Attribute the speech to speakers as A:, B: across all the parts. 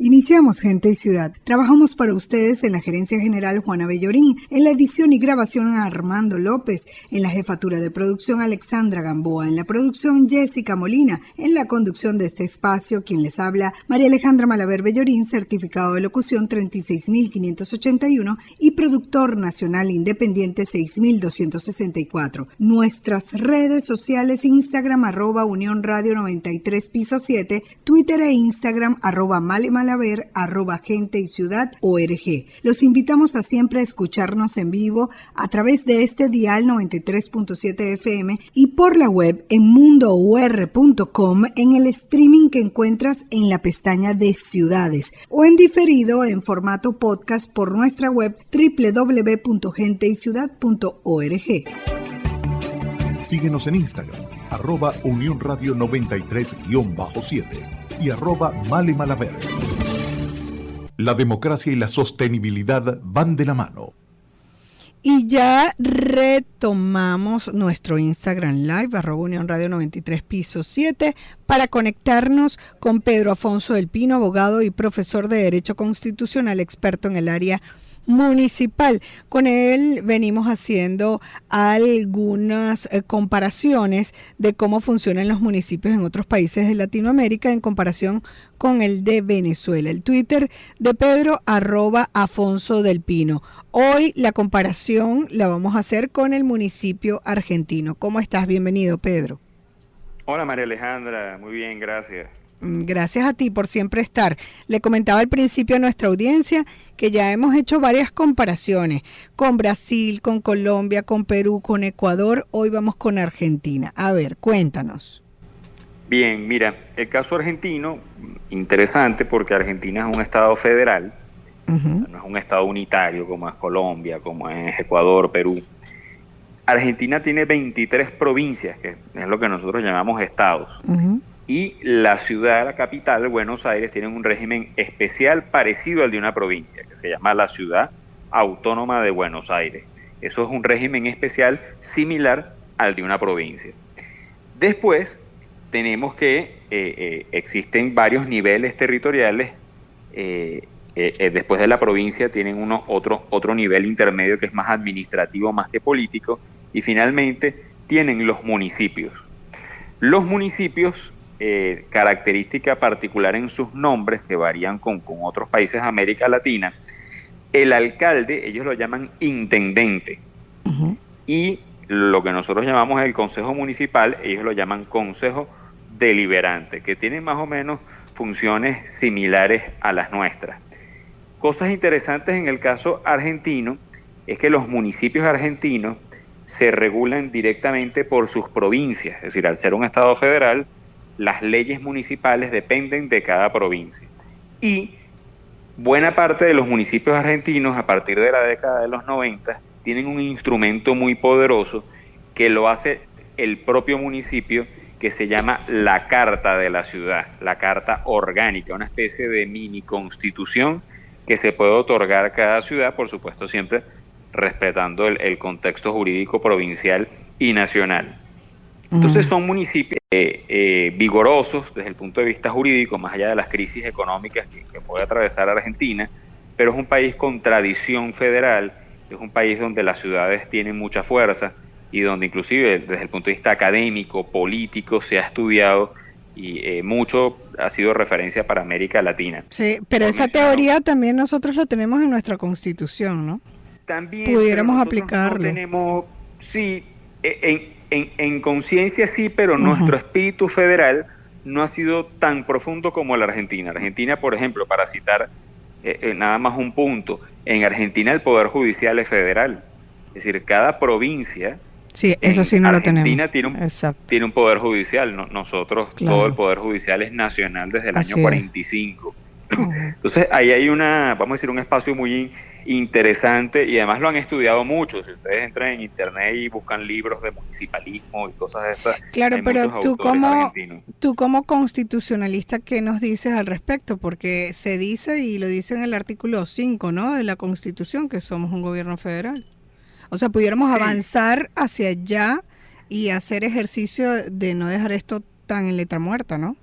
A: Iniciamos Gente y Ciudad. Trabajamos para ustedes en la Gerencia General Juana Bellorín, en la edición y grabación Armando López, en la jefatura de producción Alexandra Gamboa, en la producción Jessica Molina, en la conducción de este espacio, quien les habla, María Alejandra Malaver Bellorín, certificado de locución 36581 y productor nacional independiente 6264. Nuestras redes sociales: Instagram @Unión Radio 93 piso 7, Twitter e Instagram @Malaver, @Gente y Ciudad ORG. Los invitamos a siempre escucharnos en vivo a través de este dial 93.7 FM y por la web en mundour.com, en el streaming que encuentras en la pestaña de Ciudades o en diferido en formato podcast por nuestra web www.genteyciudad.org.
B: Síguenos en Instagram, @Unión Radio 93-7 y @Male Malaver. La democracia y la sostenibilidad van de la mano.
A: Y ya retomamos nuestro Instagram Live, @Unión Radio 93 piso 7, para conectarnos con Pedro Afonso del Pino, abogado y profesor de Derecho Constitucional, experto en el área municipal. Con él venimos haciendo algunas comparaciones de cómo funcionan los municipios en otros países de Latinoamérica en comparación con el de Venezuela. El Twitter de Pedro, @Afonso del Pino. Hoy la comparación la vamos a hacer con el municipio argentino. ¿Cómo estás? Bienvenido, Pedro.
C: Hola, María Alejandra. Muy bien, gracias.
A: Gracias a ti por siempre estar. Le comentaba al principio a nuestra audiencia que ya hemos hecho varias comparaciones con Brasil, con Colombia, con Perú, con Ecuador. Hoy vamos con Argentina. A ver, cuéntanos.
C: Bien, mira, el caso argentino, interesante porque Argentina es un estado federal, no es un estado unitario como es Colombia, como es Ecuador, Perú. Argentina tiene 23 provincias, que es lo que nosotros llamamos estados. Y la ciudad, la capital, Buenos Aires, tiene un régimen especial parecido al de una provincia, que se llama la Ciudad Autónoma de Buenos Aires. Eso es un régimen especial similar al de una provincia. Después tenemos que existen varios niveles territoriales. Después de la provincia tienen otro nivel intermedio que es más administrativo más que político. Y finalmente tienen los municipios. Los municipios, característica particular en sus nombres que varían con otros países de América Latina, el alcalde, ellos lo llaman intendente, y lo que nosotros llamamos el consejo municipal, ellos lo llaman consejo deliberante, que tienen más o menos funciones similares a las nuestras. Cosas interesantes en el caso argentino es que los municipios argentinos se regulan directamente por sus provincias, es decir, al ser un estado federal, las leyes municipales dependen de cada provincia. Y buena parte de los municipios argentinos, a partir de la década de los 90, tienen un instrumento muy poderoso que lo hace el propio municipio, que se llama la Carta de la Ciudad, la Carta Orgánica, una especie de mini constitución que se puede otorgar a cada ciudad, por supuesto siempre respetando el contexto jurídico provincial y nacional. Entonces son municipios vigorosos desde el punto de vista jurídico, más allá de las crisis económicas que puede atravesar Argentina, pero es un país con tradición federal, es un país donde las ciudades tienen mucha fuerza y donde inclusive desde el punto de vista académico, político, se ha estudiado y mucho ha sido referencia para América Latina.
A: Sí, pero esa teoría también nosotros la tenemos en nuestra Constitución, ¿no?
C: También
A: pudiéramos aplicarlo.
C: No tenemos, sí, en conciencia sí, pero nuestro espíritu federal no ha sido tan profundo como la Argentina. Argentina, por ejemplo, para citar nada más un punto, en Argentina el Poder Judicial es federal. Es decir, cada provincia,
A: sí, eso sí no
C: Argentina
A: lo tenemos.
C: tiene un Poder Judicial. Nosotros, claro, todo el Poder Judicial es nacional desde el año 45. Entonces ahí hay vamos a decir, un espacio muy interesante y además lo han estudiado mucho. Si ustedes entran en internet y buscan libros de municipalismo y cosas de estas,
A: claro, pero tú como constitucionalista, ¿qué nos dices al respecto? Porque se dice, y lo dice en el artículo 5, ¿no?, de la Constitución, que somos un gobierno federal. O sea, pudiéramos avanzar hacia allá y hacer ejercicio de no dejar esto tan en letra muerta, ¿no?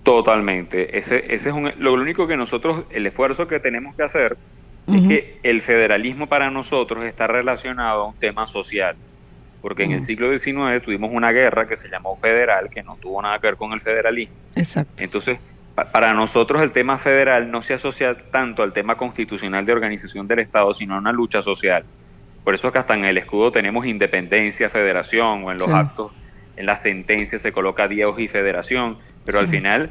C: Totalmente. Ese es lo único que nosotros, el esfuerzo que tenemos que hacer es que el federalismo para nosotros está relacionado a un tema social. Porque en el siglo XIX tuvimos una guerra que se llamó federal, que no tuvo nada que ver con el federalismo.
A: Exacto.
C: Entonces, para nosotros el tema federal no se asocia tanto al tema constitucional de organización del Estado, sino a una lucha social. Por eso es que hasta en el escudo tenemos independencia, federación, o en los actos, en la sentencia se coloca Dios y federación, pero al final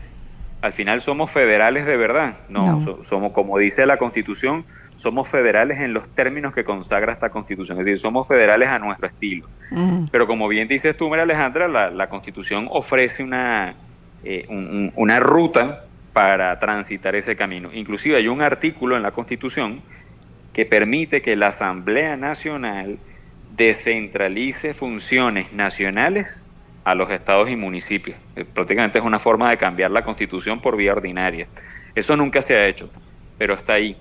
C: somos federales de verdad. No. Somos, como dice la Constitución, somos federales en los términos que consagra esta Constitución, es decir, somos federales a nuestro estilo. Pero como bien dices tú, María Alejandra, la Constitución ofrece una ruta para transitar ese camino. Inclusive hay un artículo en la Constitución que permite que la Asamblea Nacional descentralice funciones nacionales a los estados y municipios. Prácticamente es una forma de cambiar la Constitución por vía ordinaria. Eso nunca se ha hecho, pero está ahí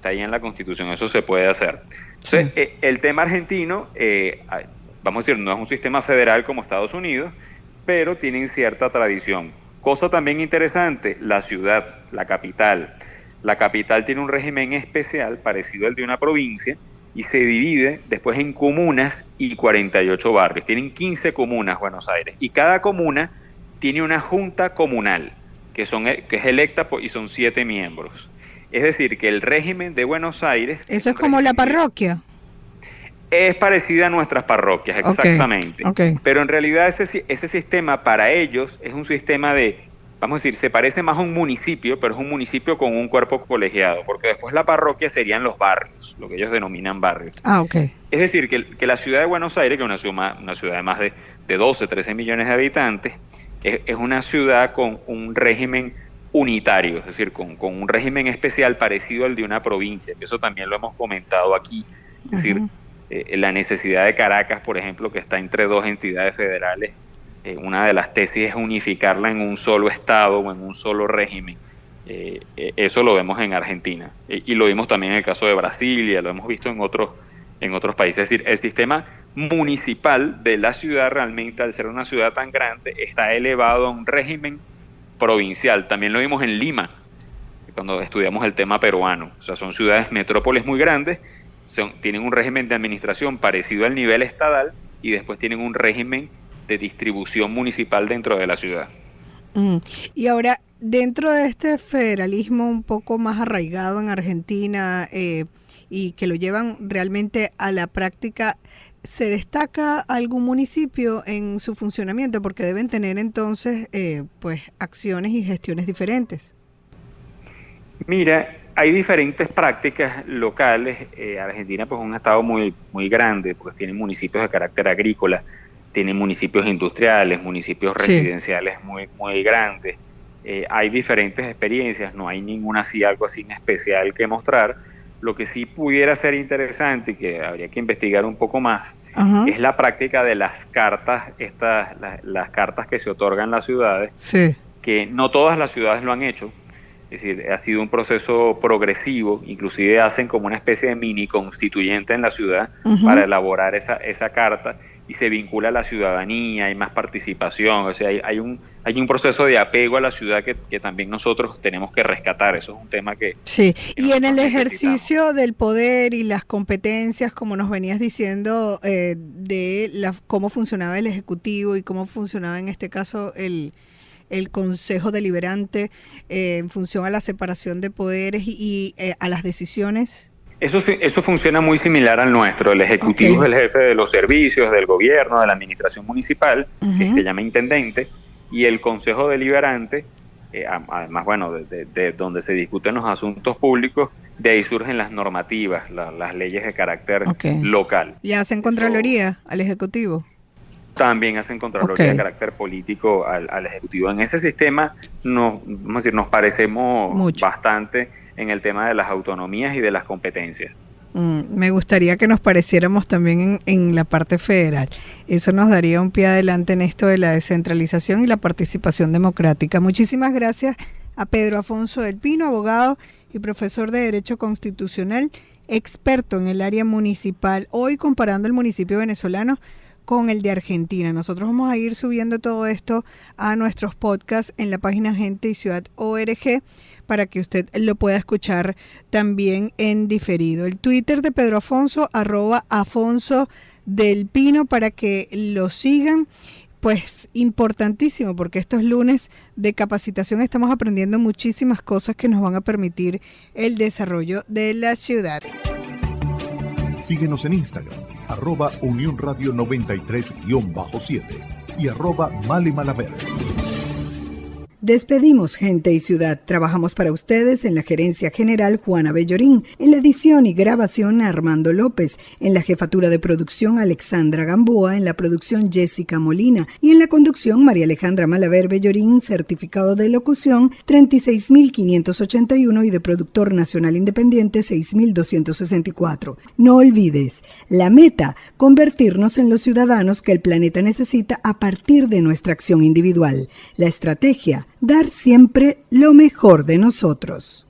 C: en la Constitución, eso se puede hacer. Entonces, el tema argentino, vamos a decir, no es un sistema federal como Estados Unidos, pero tienen cierta tradición. Cosa también interesante, la ciudad, la capital. La capital tiene un régimen especial parecido al de una provincia, y se divide después en comunas y 48 barrios. Tienen 15 comunas Buenos Aires, y cada comuna tiene una junta comunal que es electa y son 7 miembros. Es decir, que el régimen de Buenos Aires...
A: Eso es como la parroquia.
C: Es parecida a nuestras parroquias, exactamente.
A: Okay.
C: Pero en realidad ese sistema para ellos es un sistema de... Vamos a decir, se parece más a un municipio, pero es un municipio con un cuerpo colegiado, porque después la parroquia serían los barrios, lo que ellos denominan barrios. Es decir, que la ciudad de Buenos Aires, que es una ciudad de más de 12, 13 millones de habitantes, es una ciudad con un régimen unitario, es decir, con un régimen especial parecido al de una provincia, que eso también lo hemos comentado aquí. Es decir, la necesidad de Caracas, por ejemplo, que está entre 2 entidades federales, una de las tesis es unificarla en un solo estado o en un solo régimen. Eso lo vemos en Argentina y lo vimos también en el caso de Brasilia, lo hemos visto en otros países. Es decir, el sistema municipal de la ciudad realmente, al ser una ciudad tan grande, está elevado a un régimen provincial. También lo vimos en Lima, cuando estudiamos el tema peruano. O sea, son ciudades, metrópoles muy grandes, tienen un régimen de administración parecido al nivel estatal y después tienen un régimen de distribución municipal dentro de la ciudad.
A: Y ahora, dentro de este federalismo un poco más arraigado en Argentina y que lo llevan realmente a la práctica, ¿se destaca algún municipio en su funcionamiento? Porque deben tener entonces pues acciones y gestiones diferentes.
C: Mira, hay diferentes prácticas locales. Argentina pues es un estado muy, muy grande, porque tiene municipios de carácter agrícola, tiene municipios industriales, municipios residenciales muy, muy grandes. Hay diferentes experiencias, no hay algo así en especial que mostrar. Lo que sí pudiera ser interesante y que habría que investigar un poco más es la práctica de las cartas, las cartas que se otorgan en las ciudades, que no todas las ciudades lo han hecho. Es decir, ha sido un proceso progresivo, inclusive hacen como una especie de mini constituyente en la ciudad para elaborar esa carta, y se vincula a la ciudadanía, hay más participación, o sea, hay un proceso de apego a la ciudad que también nosotros tenemos que rescatar. Eso es un tema que...
A: Sí, y en el ejercicio del poder y las competencias, como nos venías diciendo, cómo funcionaba el Ejecutivo y cómo funcionaba en este caso el Consejo Deliberante en función a la separación de poderes y a las decisiones.
C: Eso funciona muy similar al nuestro. El Ejecutivo es el jefe de los servicios, del gobierno, de la administración municipal, que se llama intendente, y el Consejo Deliberante, además, bueno, de donde se discuten los asuntos públicos, de ahí surgen las normativas, las leyes de carácter local.
A: ¿Y hacen contraloría al Ejecutivo?
C: También hacen contraloría de carácter político al Ejecutivo. En ese sistema nos parecemos bastante en el tema de las autonomías y de las competencias.
A: Me gustaría que nos pareciéramos también en la parte federal. Eso nos daría un pie adelante en esto de la descentralización y la participación democrática. Muchísimas gracias a Pedro Afonso del Pino, abogado y profesor de Derecho Constitucional, experto en el área municipal. Hoy comparando el municipio venezolano con el de Argentina. Nosotros vamos a ir subiendo todo esto a nuestros podcasts en la página Gente y Ciudad ORG para que usted lo pueda escuchar también en diferido. El Twitter de Pedro Afonso, @Afonso del Pino, para que lo sigan. Pues importantísimo, porque estos lunes de capacitación estamos aprendiendo muchísimas cosas que nos van a permitir el desarrollo de la ciudad.
B: Síguenos en Instagram, @Unión Radio 93-7 y @Male Malaver.
A: Despedimos Gente y Ciudad. Trabajamos para ustedes en la gerencia general Juana Bellorín, en la edición y grabación Armando López, en la jefatura de producción Alexandra Gamboa, en la producción Jessica Molina y en la conducción María Alejandra Malaver Bellorín, certificado de locución 36.581 y de productor nacional independiente 6.264. No olvides, la meta, convertirnos en los ciudadanos que el planeta necesita a partir de nuestra acción individual. La estrategia, dar siempre lo mejor de nosotros.